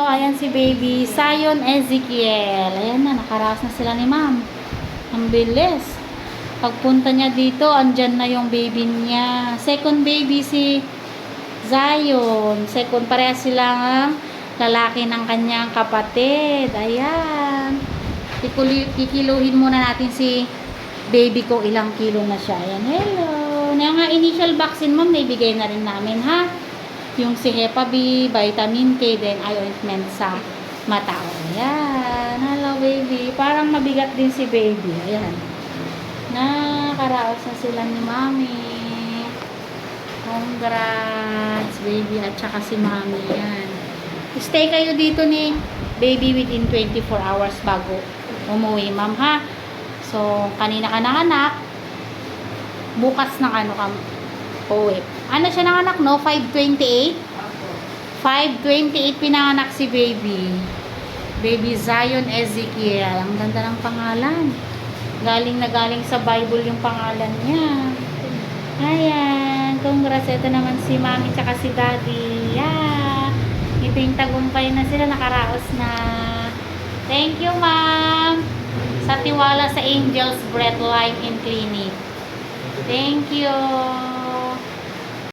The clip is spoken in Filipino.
Ayan si baby Zion Ezekiel. Ayan na, nakaraos na sila ni ma'am. Ang bilis. Pagpunta niya dito, andyan na yung baby niya. Second baby si Zion. Second, parehas silang lalaki ng kanyang kapatid. Ayan. Kikiluhin muna natin si baby ko, ilang kilo na siya. Ayan, hello. Nga initial vaccine ma'am, naibigay na rin namin ha. Yung si Hepa B, vitamin K, then eye ointment sa mata. Ayan. Hello, baby. Parang mabigat din si baby. Ayan. Nakaraos na sila ni mami. Congrats, baby. At saka si mami. Ayan. Stay kayo dito ni baby within 24 hours bago umuwi, ma'am, ha? So, kanina ka nanganak. Bukas ng ano ka uwi. Ano siya nanganak, no? 5:28? 5:28 pinanganak si baby. Baby Zion Ezekiel. Ang ganda ng pangalan. Galing na galing sa Bible yung pangalan niya. Ayan. Congrats. Ito naman si mami tsaka si daddy. Yeah. Ito yung tagumpay na sila. Nakaraos na. Thank you, ma'am. Sa tiwala sa Angel's Breath Life in Clinic. Thank you.